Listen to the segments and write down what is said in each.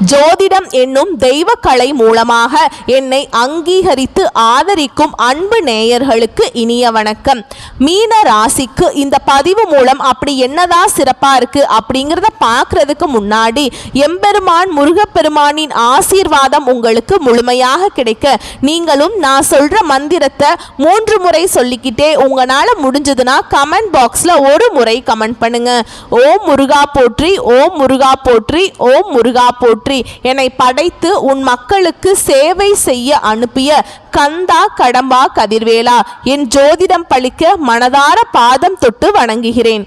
ஜோதிடம் என்னும் தெய்வ கலை மூலமாக என்னை அங்கீகரித்து ஆதரிக்கும் அன்பு நேயர்களுக்கு இனிய வணக்கம். மீன ராசிக்கு இந்த பதிவு மூலம் அப்படி என்னதான் சிறப்பா இருக்கு அப்படிங்கிறத பார்க்கறதுக்கு முன்னாடி எம்பெருமான் முருகப்பெருமானின் ஆசீர்வாதம் உங்களுக்கு முழுமையாக கிடைக்க நீங்களும் நான் சொல்ற மந்திரத்தை 3 முறை சொல்லிக்கிட்டே உங்களால முடிஞ்சதுன்னா கமெண்ட் பாக்ஸ்ல ஒரு முறை கமெண்ட் பண்ணுங்க. ஓம் முருகா போற்றி, ஓம் முருகா போற்றி, ஓம் முருகா போற்றி. என்னை படைத்து உன் மக்களுக்கு சேவை செய்ய அனுப்பிய கந்தா கடம்பா கதிர்வேலா, என் ஜோதிடம் பழிக்க மனதார பாதம் தொட்டு வணங்குகிறேன்.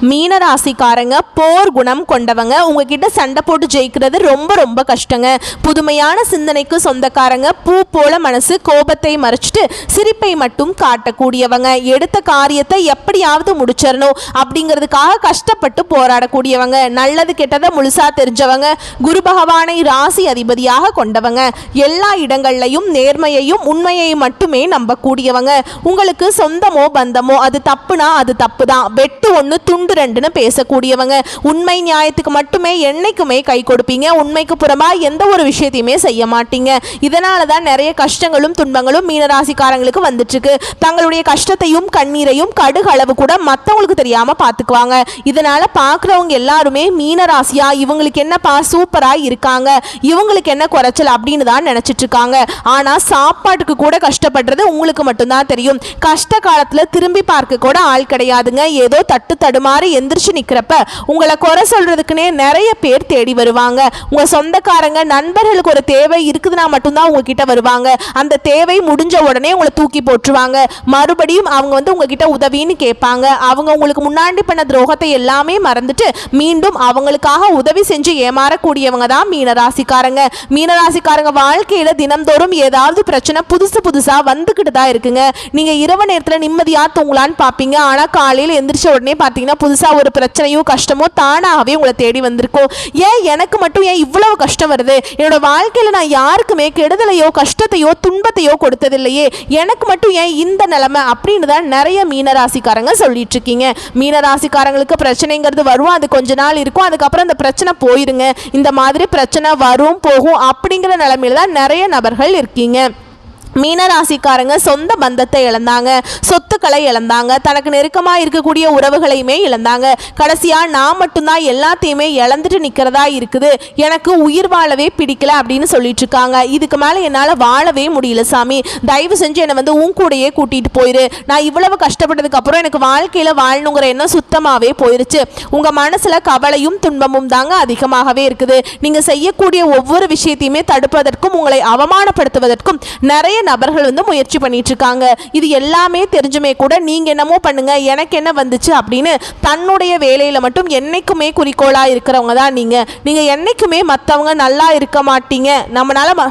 மீனராசிக்காரங்க போர் குணம் கொண்டவங்க. உங்ககிட்ட சண்டை போட்டு ஜெயிக்கிறது ரொம்ப ரொம்ப கஷ்டங்க. புதுமையான சிந்தனைக்கு சொந்தக்காரங்க. பூ போல மனசு, கோபத்தை மறைச்சிட்டு சிரிப்பை மட்டும் காட்டக்கூடியவங்க. எடுத்த காரியத்தை எப்படியாவது முடிச்சிடணும் அப்படிங்கிறதுக்காக கஷ்டப்பட்டு போராடக்கூடியவங்க. நல்லது கெட்டதை முழுசா தெரிஞ்சவங்க. குரு பகவானை ராசி அதிபதியாக கொண்டவங்க. எல்லா இடங்கள்லையும் நேர்மையையும் உண்மையையும் மட்டுமே நம்பக்கூடியவங்க. உங்களுக்கு சொந்தமோ பந்தமோ அது தப்புனா அது தப்பு தான், வெட்டு ஒன்று துண்டு ரெண்டுன்னு பேசக்கூடியவங்க. உண்மை நியாயத்துக்கு மட்டுமே என்னைக்குமே கை கொடுப்பீங்க. உண்மைக்கு புறமா எந்த ஒரு விஷயத்தையுமே செய்ய மாட்டீங்க. இதனால தான் நிறைய கஷ்டங்களும் துன்பங்களும் மீனராசிக்காரங்களுக்கு வந்துட்டு இருக்கு. தங்களுடைய கஷ்டத்தையும் கண்ணீரையும் கடுகு அளவு கூட மற்றவங்களுக்கு தெரியாம பார்த்துக்குவாங்க. இதனால பார்க்குறவங்க எல்லாருமே மீனராசியா இவங்களுக்கு என்னப்பா சூப்பரா இருக்காங்க, இவங்களுக்கு என்ன குறைச்சல் அப்படின்னு தான் நினைச்சிட்டு இருக்காங்க. ஆனா சாப்பாட்டுக்கு கூட கஷ்டப்படுறது உங்களுக்கு மட்டும்தான் தெரியும். கஷ்ட காலத்துல திரும்பி பார்க்க கூட ஆள் கிடையாதுங்க. ஏதோ தட்டு தடுமாறி எந்திரிச்சு நிக்கிறப்ப உங்களை குறை சொல்றதுக்குன்னே நிறைய பேர் தேடி வருவாங்க. உங்க சொந்தக்காரங்க நண்பர்களுக்கு ஒரு தேவை இருக்குதுன்னா மட்டும்தான் உங்ககிட்ட வருவாங்க. அந்த தேவை முடிஞ்ச உடனே உங்களை தூக்கி போட்டுருவாங்க. மறுபடியும் அவங்க உங்ககிட்ட உதவின்னு கேட்பாங்க. அவங்க உங்களுக்கு முன்னாடி பண்ண துரோகத்தை எல்லாமே மறந்துட்டு மீண்டும் அவங்களுக்காக உதவி செஞ்சு ஏமாறக்கூடியவங்க தான் மீனராசிக்காரங்க. மீனராசிக்காரங்க வாழ்க்கையில தினம்தோறும் ஏதாவது பிரச்சனை புதுசா வந்துகிட்டு தான் இருக்குங்க. நீங்க இரவு நேரத்துல நிம்மதியா தூங்கலான்னு பார்ப்பீங்க. ஆனா காலையில் எந்திரிச்ச உடனே பார்த்தீங்கன்னா புதுசா ஒரு பிரச்சனையோ கஷ்டமோ தானாகவே உங்களை தேடி வந்திருக்கும். ஏன் எனக்கு மட்டும் ஏன் இவ்வளவு கஷ்டம் வருது? என்னோட வாழ்க்கையில நான் யாருக்குமே கெடுதலையோ கஷ்டத்தையோ துன்பத்தையோ கொடுத்ததில்லையே, எனக்கு மட்டும் ஏன் இந்த நிலைமை அப்படின்னு தான் நிறைய மீனராசிக்காரங்க சொல்லிட்டு இருக்கீங்க. மீனராசிக்காரங்களுக்கு பிரச்சனைங்கிறது வரும், அது கொஞ்ச நாள் இருக்கும், அதுக்கப்புறம் அந்த பிரச்சனை போயிருங்க. இந்த மாதிரி பிரச்சனை வரும் போகும் அப்படிங்கிற நிலைமையில தான் நிறைய நபர்கள் இருக்கீங்க. மீனராசிக்காரங்க சொந்த பந்தத்தை இழந்தாங்க, சொத்துக்களை இழந்தாங்க, தனக்கு நெருக்கமாக இருக்கக்கூடிய உறவுகளையுமே இழந்தாங்க. கடைசியாக நான் மட்டும்தான் எல்லாத்தையுமே இழந்துட்டு நிற்கிறதா இருக்குது, எனக்கு உயிர் வாழவே பிடிக்கல அப்படின்னு சொல்லிட்டு இருக்காங்க. இதுக்கு மேலே என்னால் வாழவே முடியல சாமி, தயவு செஞ்சு என்னை உன் கூடையே கூட்டிகிட்டு போயிரு. நான் இவ்வளவு கஷ்டப்பட்டதுக்கு அப்புறம் எனக்கு வாழ்க்கையில் வாழணுங்கிற எண்ணம் சுத்தமாகவே போயிருச்சு. உங்கள் மனசில் கவலையும் துன்பமும் தாங்க அதிகமாகவே இருக்குது. நீங்கள் செய்யக்கூடிய ஒவ்வொரு விஷயத்தையுமே தடுப்பதற்கும் உங்களை அவமானப்படுத்துவதற்கும் நிறைய நபர்கள் முயற்சி பண்ணிட்டு இருக்காங்க. இது எல்லாமே தெரிஞ்சுமே கூட நீங்க என்னமோ பண்ணுங்க, எனக்கு என்ன வந்துச்சு அப்படின்னு தன்னுடைய வேலையில மட்டும் என்னைக்குமே குறிக்கோளா இருக்கிறவங்க தான் நீங்க என்னைக்குமே மற்றவங்க நல்லா இருக்க மாட்டீங்க. நம்மளால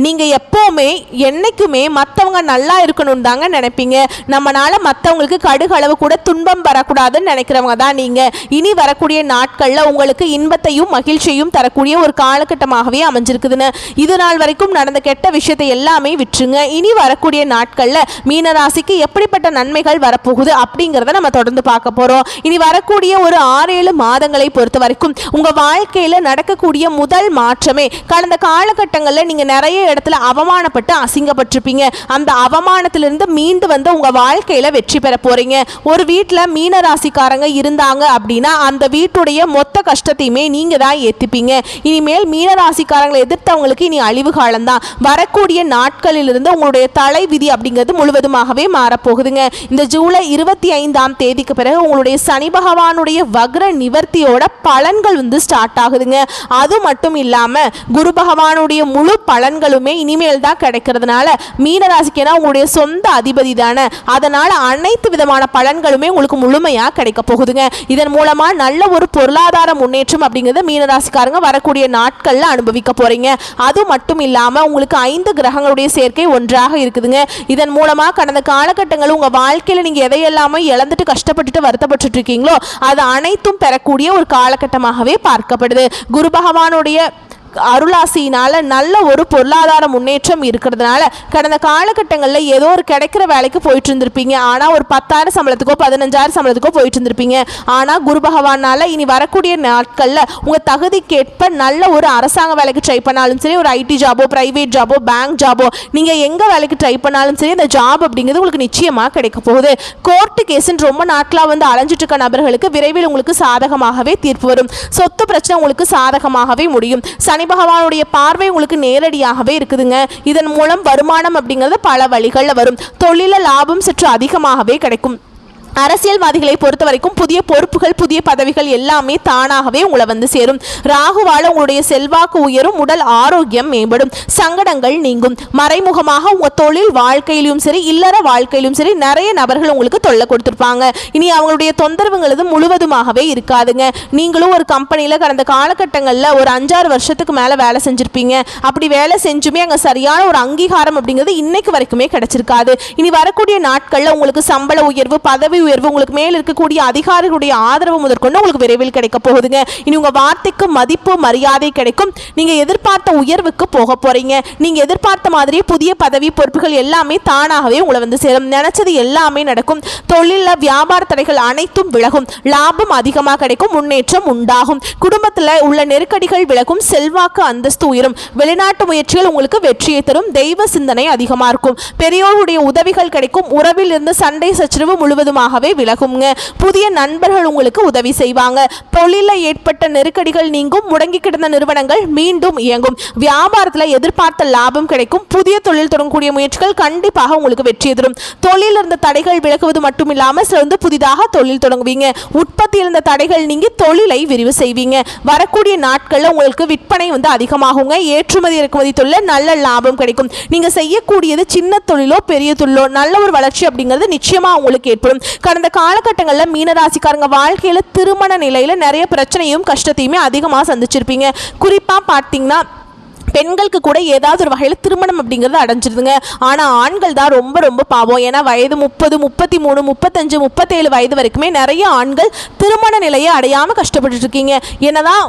நீங்கள் எப்போவுமே என்றைக்குமே மற்றவங்க நல்லா இருக்கணும் தாங்க நினைப்பீங்க. நம்மளால் மற்றவங்களுக்கு கடுகளவு கூட துன்பம் வரக்கூடாதுன்னு நினைக்கிறவங்க தான் நீங்கள். இனி வரக்கூடிய நாட்களில் உங்களுக்கு இன்பத்தையும் மகிழ்ச்சியையும் தரக்கூடிய ஒரு காலகட்டமாகவே அமைஞ்சிருக்குதுன்னு. இது நாள் வரைக்கும் நடந்த கெட்ட விஷயத்தை எல்லாமே விட்டுருங்க. இனி வரக்கூடிய நாட்களில் மீனராசிக்கு எப்படிப்பட்ட நன்மைகள் வரப்போகுது அப்படிங்கிறத நம்ம தொடர்ந்து பார்க்க போகிறோம். இனி வரக்கூடிய ஒரு 6-7 மாதங்களை பொறுத்த வரைக்கும் உங்கள் வாழ்க்கையில் நடக்கக்கூடிய முதல் மாற்றமே கடந்த காலகட்டங்களில் நீங்கள் நிறைய இடத்துல அவமானப்பட்டு அசிங்கப்பட்டிருப்பீங்க. அந்த அவமானத்திலிருந்து மீண்டு வந்து உங்க வாழ்க்கையில வெற்றி பெற போறீங்க. ஒரு வீட்டுல மீனராசிக்காரங்க இருந்தாங்க அப்படின்னா அந்த வீட்டுடைய மொத்த கஷ்டத்தையுமே நீங்க தான் ஏத்துப்பீங்க. இனிமேல் மீனராசிக்காரங்களை எதிர்த்தவங்களுக்கு இனி அழிவு காலம்தான். வரக்கூடிய நாட்களிலிருந்து உங்களுடைய தலை விதி அப்படிங்கிறது முழுவதுமாகவே மாறப்போகுதுங்க. இந்த ஜூலை 25ஆம் தேதிக்கு பிறகு உங்களுடைய சனி பகவானுடைய வக்ர நிவர்த்தியோட பலன்கள் ஸ்டார்ட் ஆகுதுங்க. அது மட்டும் இல்லாம குரு பகவானுடைய முழு பலன்களும் இனிமேல் தான் கிடைக்கிறதுனால மீனராசிக்கு உங்களுடைய சொந்த அதிபதி தானே, அதனால அனைத்து விதமான பலன்களுமே உங்களுக்கு முழுமையா கிடைக்க போகுதுங்க. இதன் மூலமா நல்ல ஒரு பொருளாதார முன்னேற்றம் அப்படிங்கிறது மீனராசிக்காரங்க வரக்கூடிய நாட்கள்ல அனுபவிக்க போறீங்க. அது மட்டும் இல்லாம உங்களுக்கு 5 கிரகங்களுடைய சேர்க்கை ஒன்றாக இருக்குதுங்க. இதன் மூலமா கடந்த காலகட்டங்கள் உங்க வாழ்க்கையில நீங்க எதையெல்லாம இழந்துட்டு கஷ்டப்பட்டுட்டு வருத்தப்பட்டு இருக்கீங்களோ அது அனைத்தும் பெறக்கூடிய ஒரு காலகட்டமாகவே பார்க்கப்படுது. குரு பகவானுடைய அருளாசியினால நல்ல ஒரு பொருளாதார முன்னேற்றம் இருக்கிறதுனால கடந்த காலகட்டங்களில் ஏதோ ஒரு கிடைக்கிற வேலைக்கு போயிட்டு இருந்திருப்பீங்க. ஆனால் ஒரு 10,000 சம்பளத்துக்கோ 15,000 சம்பளத்துக்கோ போயிட்டு இருந்திருப்பீங்க. ஆனால் குரு பகவானால இனி வரக்கூடிய நாட்களில் உங்கள் தகுதிக்கேற்ப நல்ல ஒரு அரசாங்க வேலைக்கு ட்ரை பண்ணாலும் சரி, ஒரு ஐடி ஜாபோ, பிரைவேட் ஜாபோ, பேங்க் ஜாபோ, நீங்கள் எங்கே வேலைக்கு ட்ரை பண்ணாலும் சரி, அந்த ஜாப் அப்படிங்கிறது உங்களுக்கு நிச்சயமாக கிடைக்க போகுது. கோர்ட்டு கேஸுன்னு ரொம்ப நாட்களாக வந்து அலைஞ்சிட்டு இருக்க நபர்களுக்கு விரைவில் உங்களுக்கு சாதகமாகவே தீர்ப்பு வரும். சொத்து பிரச்சனை உங்களுக்கு சாதகமாகவே முடியும். சனி பகவானுடைய பார்வை உங்களுக்கு நேரடியாகவே இருக்குதுங்க. இதன் மூலம் வருமானம் அப்படிங்கிறது பல வழிகளில் வரும். தொழில லாபம் சற்று அதிகமாகவே கிடைக்கும். அரசியல்வாதிகளை பொறுத்த வரைக்கும் புதிய பொறுப்புகள், புதிய பதவிகள் எல்லாமே தானாகவே உங்களை வந்து சேரும். ராகுவால உங்களுடைய செல்வாக்கு உயரும், உடல் ஆரோக்கியம் மேம்படும், சங்கடங்கள் நீங்கும். மறைமுகமாக உங்க தொழில் வாழ்க்கையிலும் சரி, இல்லற வாழ்க்கையிலும் சரி, நிறைய நபர்கள் உங்களுக்கு தொல்லை கொடுத்துருப்பாங்க. இனி அவங்களுடைய தொந்தரவுங்கிறது முழுவதுமாகவே இருக்காதுங்க. நீங்களும் ஒரு கம்பெனியில் கடந்த காலகட்டங்களில் ஒரு 5-6 வருஷத்துக்கு மேலே வேலை செஞ்சுருப்பீங்க. அப்படி வேலை செஞ்சுமே அங்கே சரியான ஒரு அங்கீகாரம் அப்படிங்கிறது இன்னைக்கு வரைக்குமே கிடைச்சிருக்காது. இனி வரக்கூடிய நாட்களில் உங்களுக்கு சம்பள உயர்வு, பதவி உயர்வு, உங்களுக்கு மேல் இருக்கக்கூடிய அதிகாரிகளுடைய ஆதரவு முதற்கொண்டு உங்களுக்கு விரைவில் கிடைக்க போகுதுங்க. இனி உங்க வார்த்தைக்கு மதிப்பு, மரியாதை கிடைக்கும். நீங்க எதிர்பார்த்த உயர்வுக்கு போக போறீங்க. நீங்க எதிர்பார்த்த மாதிரி புதிய பதவி, பொறுப்புகள் எல்லாமே தானாகவே உங்களை வந்து சேரும். நினைச்சது எல்லாமே நடக்கும். தொழில வியாபார தடைகள் அனைத்தும் விலகும். லாபம் அதிகமாக கிடைக்கும். முன்னேற்றம் உண்டாகும். குடும்பத்தில் உள்ள நெருக்கடிகள் விலகும். செல்வாக்கு, அந்தஸ்து உயரும். வெளிநாட்டு முயற்சிகள் உங்களுக்கு வெற்றியை தரும். தெய்வ சிந்தனை அதிகமாக இருக்கும். பெரியோருடைய உதவிகள் கிடைக்கும். உறவில் இருந்து சண்டை சச்சரவு முழுவதுமாக விலகுங்க. புதிய நண்பர்கள் உங்களுக்கு உதவி செய்வாங்க. தொழிலில் ஏற்பட்ட நெருக்கடிகள் நீங்கும். முடங்கி கிடந்த நிறுவனங்கள் மீண்டும் இயங்கும். வியாபாரத்தில் எதிர்பார்த்த லாபம் கிடைக்கும். புதிய தொழில் தொடங்கக்கூடிய முயற்சிகள் கண்டிப்பாக உங்களுக்கு வெற்றி தரும். தொழில் இருந்த தடைகள் விலகுவது மட்டும் இல்லாமல் சிறந்து புதிதாக தொழில் தொடங்குவீங்க. உற்பத்தி இருந்த தடைகள் நீங்கி தொழிலை விரிவு செய்வீங்க. வரக்கூடிய நாட்களில் உங்களுக்கு விற்பனை வந்து அதிகமாகுங்க. ஏற்றுமதி இறக்குமதி தொழில் நல்ல லாபம் கிடைக்கும். நீங்க செய்யக்கூடியது சின்ன தொழிலோ பெரிய தொழிலோ நல்ல ஒரு வளர்ச்சி அப்படிங்கிறது நிச்சயமா உங்களுக்கு ஏற்படும். கடந்த காலகட்டங்களில் மீனராசிக்காரங்க வாழ்க்கையில் திருமண நிலையில் நிறைய பிரச்சனையும் கஷ்டத்தையுமே அதிகமாக சந்திச்சிருப்பீங்க. குறிப்பாக பார்த்தீங்கன்னா பெண்களுக்கு கூட ஏதாவது ஒரு வகையில் திருமணம் அப்படிங்கிறது அடைஞ்சிருதுங்க. ஆனால் ஆண்கள் தான் ரொம்ப ரொம்ப பாவம். ஏன்னா வயது 30, 33, 35, 37 வயது வரைக்குமே நிறைய ஆண்கள் திருமண நிலையை அடையாமல் கஷ்டப்பட்டு இருக்கீங்க. என்னதான்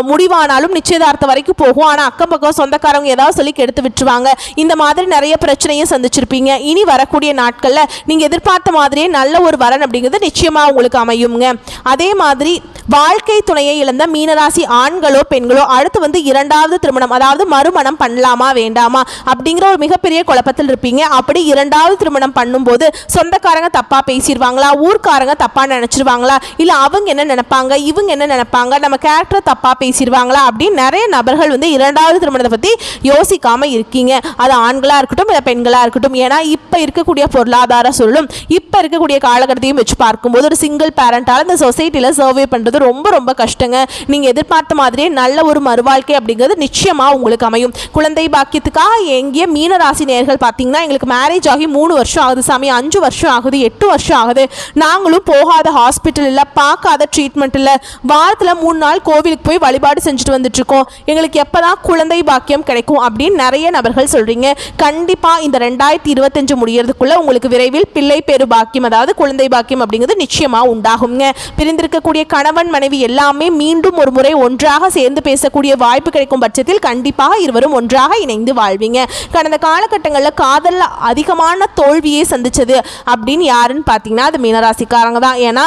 முடிவானாலும் நிச்சயதார்த்தம் வரைக்கும் போகும். ஆனால் அக்கம் பக்கம் சொந்தக்காரங்க ஏதாவது சொல்லி கெடுத்து விட்டுருவாங்க. இந்த மாதிரி நிறைய பிரச்சனையும் சந்திச்சிருப்பீங்க. இனி வரக்கூடிய நாட்களில் நீங்கள் எதிர்பார்த்த மாதிரியே நல்ல ஒரு வரன் அப்படிங்கிறது நிச்சயமாக உங்களுக்கு அமையுங்க. அதே மாதிரி வாழ்க்கை துணையை இழந்த மீனராசி ஆண்களோ பெண்களோ அடுத்து வந்து 2வது திருமணம், அதாவது மறுமணம் பண்ணலாமா வேண்டாமா அப்படிங்கிற ஒரு மிகப்பெரிய குழப்பத்தில் இருப்பீங்க. அப்படி 2வது திருமணம் பண்ணும்போது சொந்தக்காரங்க தப்பா பேசிடுவாங்களா, ஊர்க்காரங்க தப்பா நினைச்சிருவாங்களா, இல்லை அவங்க என்ன நினைப்பாங்க, இவங்க என்ன நினைப்பாங்க, நம்ம கேரக்டர் தப்பா பேசிடுவாங்களா அப்படின்னு நிறைய நபர்கள் வந்து 2வது திருமணத்தை பற்றி யோசிக்காம இருக்கீங்க. அது ஆண்களாக இருக்கட்டும் இல்லை பெண்களாக இருக்கட்டும். ஏன்னா இப்போ இருக்கக்கூடிய பொருளாதார சூழலும் இப்போ இருக்கக்கூடிய காலகட்டத்தையும் வச்சு பார்க்கும்போது ஒரு சிங்கிள் பேரண்டால் இந்த சொசைட்டியில் சர்வே பண்ணுறது ரொம்ப ரொம்ப கஷ்டங்க. நீங்க எதிர்பார்த்த மாதிரியே நல்ல ஒரு மறுவாழ்க்கை அப்படிங்கிறது நிச்சயமா உங்களுக்கு அமையும். குழந்தை பாக்கியத்துக்காக எங்கிய மீனராசி நேயர்கள் பார்த்தீங்கன்னா எங்களுக்கு மேரேஜ் ஆகி 3 வருஷம் ஆகுது சாமி, 5 வருஷம் ஆகுது, 8 வருஷம் ஆகுது, நாங்களும் போகாத ஹாஸ்பிட்டல் இல்லை, பார்க்காத ட்ரீட்மெண்ட் இல்லை, வாரத்தில் 3 நாள் கோவிலுக்கு போய் வழிபாடு செஞ்சுட்டு வந்துட்டு இருக்கோம், எங்களுக்கு எப்பதான் குழந்தை பாக்கியம் கிடைக்கும் அப்படின்னு நிறைய நபர்கள் சொல்றீங்க. கண்டிப்பா இந்த 2025 முடியறதுக்குள்ள உங்களுக்கு விரைவில் பிள்ளை பேரு பாக்கியம், அதாவது குழந்தை பாக்கியம் அப்படிங்கிறது நிச்சயமா உண்டாகுங்க. பிரிந்திருக்கக்கூடிய கணவன் மனைவி எல்லாமே மீண்டும் ஒரு முறை ஒன்றாக சேர்ந்து பேசக்கூடிய வாய்ப்பு கிடைக்கும் பட்சத்தில் கண்டிப்பாக இருவரும் ஒன்றாக இணைந்து வாழ்வீங்க. கடந்த காலகட்டங்களில் காதல்ல அதிகமான தோல்வியை சந்திச்சது அப்படின்னு யாருன்னு பார்த்தீங்கன்னா அது மீனராசிக்காரங்க தான். ஏன்னா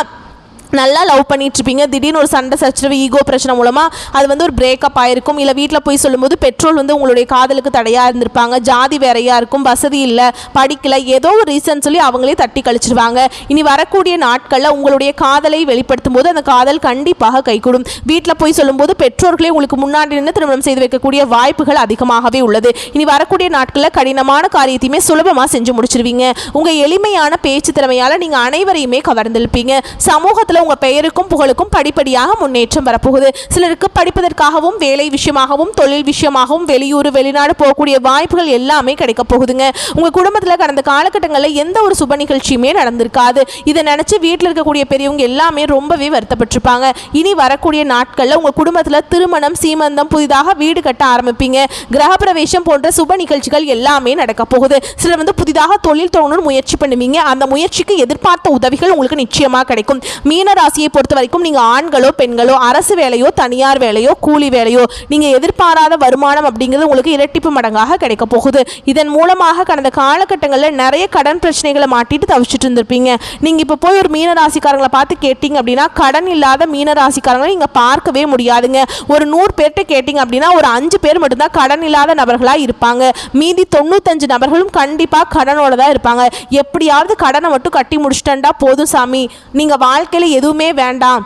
நல்லா லவ் பண்ணிட்டு இருப்பீங்க, திடீர்னு ஒரு சண்டை சச்சரவு, ஈகோ பிரச்சனை மூலமாக அது வந்து ஒரு பிரேக்கப் ஆயிருக்கும். இல்லை வீட்டில் போய் சொல்லும்போது பெட்ரோல் வந்து உங்களுடைய காதலுக்கு தடையாக இருந்திருப்பாங்க, ஜாதி வேறையாக இருக்கும், வசதி இல்லை, படிக்கலை, ஏதோ ஒரு ரீசன் சொல்லி அவங்களே தட்டி கழிச்சிருவாங்க. இனி வரக்கூடிய நாட்களில் உங்களுடைய காதலை வெளிப்படுத்தும் போது அந்த காதல் கண்டிப்பாக கைகூடும். வீட்டில் போய் சொல்லும்போது பெற்றோர்களே உங்களுக்கு முன்னாடி நின்று திருமணம் செய்து வைக்கக்கூடிய வாய்ப்புகள் அதிகமாகவே உள்ளது. இனி வரக்கூடிய நாட்களில் கடினமான காரியத்தையுமே சுலபமாக செஞ்சு முடிச்சிருவீங்க. உங்கள் எளிமையான பேச்சு திறமையால் நீங்கள் அனைவரையுமே கவர்ந்திருப்பீங்க. சமூகத்தில் உங்க பெயருக்கும் புகழுக்கும் படிப்படியாக முன்னேற்றம் வரப்போகுது. சிலருக்கு படிப்பதற்காகவும் வேலை விஷயமாகவும் தொழில் விஷயமாகவும் வெளியூர் வெளிநாடு போகக்கூடிய வாய்ப்புகள் எல்லாமே கிடைக்க போகுதுங்க. உங்க குடும்பத்தில் கடந்த காலகட்டங்களில் எந்த ஒரு சுப நிகழ்ச்சியுமே நடந்திருக்காது. இதை நினைச்சு வீட்டில் இருக்கக்கூடிய பெரியவங்க எல்லாமே ரொம்பவே வருத்தப்பட்டிருப்பாங்க. இனி வரக்கூடிய நாட்களில் உங்க குடும்பத்தில் திருமணம், சீமந்தம், புதிதாக வீடு கட்ட ஆரம்பிப்பீங்க. கிரகப்பிரவேசம் போன்ற சுப நிகழ்ச்சிகள் எல்லாமே நடக்க போகுது. சிலர் வந்து புதிதாக தொழில் தொடங்கணும்னு முயற்சி பண்ணுவீங்க. அந்த முயற்சிக்கு எதிர்பார்த்த உதவிகள் உங்களுக்கு நிச்சயமாக கிடைக்கும். மீனராசியை பொறுத்த வரைக்கும் நீங்கள் ஆண்களோ பெண்களோ அரசு வேலையோ தனியார் வேலையோ கூலி வேலையோ நீங்கள் எதிர்பாராத வருமானம் அப்படிங்கிறது உங்களுக்கு இரட்டிப்பு மடங்காக கிடைக்க போகுது. இதன் மூலமாக கடந்த காலகட்டங்களில் நிறைய கடன் பிரச்சனைகளை மாட்டிட்டு தவிச்சிட்டு இருந்திருப்பீங்க. நீங்கள் இப்போ போய் ஒரு மீனராசிக்காரங்களை பார்த்து கேட்டிங்க அப்படின்னா கடன் இல்லாத மீனராசிக்காரங்களை நீங்கள் பார்க்கவே முடியாதுங்க. ஒரு 100 பேர்கிட்ட கேட்டிங்க அப்படின்னா ஒரு 5 பேர் மட்டும்தான் கடன் இல்லாத நபர்களாக இருப்பாங்க. மீதி 95 நபர்களும் கண்டிப்பாக கடனோட தான் இருப்பாங்க. எப்படியாவது கடனை மட்டும் கட்டி முடிச்சிட்டா போதும் சாமி, நீங்கள் வாழ்க்கையில் எதுவுமே வேண்டாம்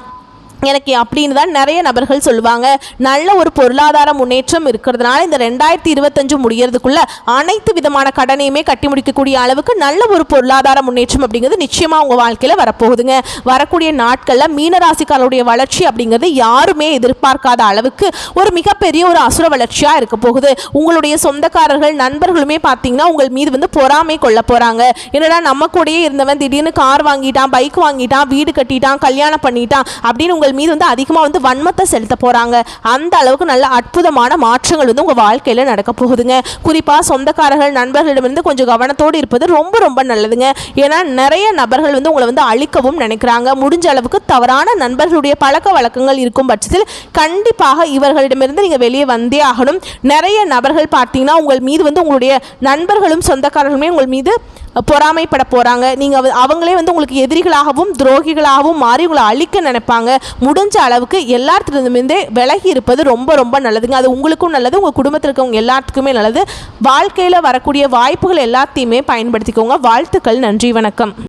எனக்கு அப்படின்னு தான் நிறைய நபர்கள் சொல்லுவாங்க. நல்ல ஒரு பொருளாதார முன்னேற்றம் இருக்கிறதுனால இந்த 2025 முடியறதுக்குள்ள அனைத்து விதமான கடனையுமே கட்டி முடிக்கக்கூடிய அளவுக்கு நல்ல ஒரு பொருளாதார முன்னேற்றம் அப்படிங்கிறது நிச்சயமாக உங்கள் வாழ்க்கையில் வரப்போகுதுங்க. வரக்கூடிய நாட்களில் மீனராசிக்காரருடைய வளர்ச்சி அப்படிங்கிறது யாருமே எதிர்பார்க்காத அளவுக்கு ஒரு மிகப்பெரிய ஒரு அசுர வளர்ச்சியாக இருக்க போகுது. உங்களுடைய சொந்தக்காரர்கள் நண்பர்களுமே பார்த்தீங்கன்னா உங்கள் மீது வந்து பொறாமை கொள்ள போகிறாங்க. என்னடா நம்ம கூடயே இருந்தவன் திடீர்னு கார் வாங்கிட்டான், பைக் வாங்கிட்டான், வீடு கட்டிட்டான், கல்யாணம் பண்ணிட்டான் அப்படின்னு உங்கள் மீது வந்து அதிகமாக வந்து வன்மத்தை செலுத்த போறாங்க. அந்த அளவுக்கு நல்ல அற்புதமான மாற்றங்கள் வந்து உங்க வாழ்க்கையில நடக்க போகுதுங்க. குறிப்பா சொந்தக்காரர்கள் நண்பர்களிடமிருந்து கொஞ்சம் கவனத்தோடு இருப்பது ரொம்ப ரொம்ப நல்லதுங்க. ஏன்னா நிறைய நபர்கள் வந்து உங்களை வந்து அழிக்கவும் நினைக்கிறாங்க. முடிஞ்ச அளவுக்கு தவறான நண்பர்களுடைய பழக்க வழக்கங்கள் இருக்கும் பட்சத்தில் கண்டிப்பாக இவர்களிடமிருந்து நீங்க வெளியே வந்தே ஆகணும். நிறைய நபர்கள் பார்த்தீங்கன்னா உங்கள் மீது வந்து உங்களுடைய நண்பர்களும் சொந்தக்காரர்களுமே உங்கள் மீது பொறாமைப்பட போகிறாங்க. நீங்கள் அவங்களே வந்து உங்களுக்கு எதிரிகளாகவும் துரோகிகளாகவும் மாறி உங்களை அழிக்க நினைப்பாங்க. முடிஞ்ச அளவுக்கு எல்லாத்திலிருந்துமே விலகி இருப்பது ரொம்ப ரொம்ப நல்லதுங்க. அது உங்களுக்கும் நல்லது, உங்கள் குடும்பத்தில் இருக்கவங்க எல்லாத்துக்குமே நல்லது. வாழ்க்கையில் வரக்கூடிய வாய்ப்புகள் எல்லாத்தையுமே பயன்படுத்திக்கோங்க. வாழ்த்துக்கள். நன்றி, வணக்கம்.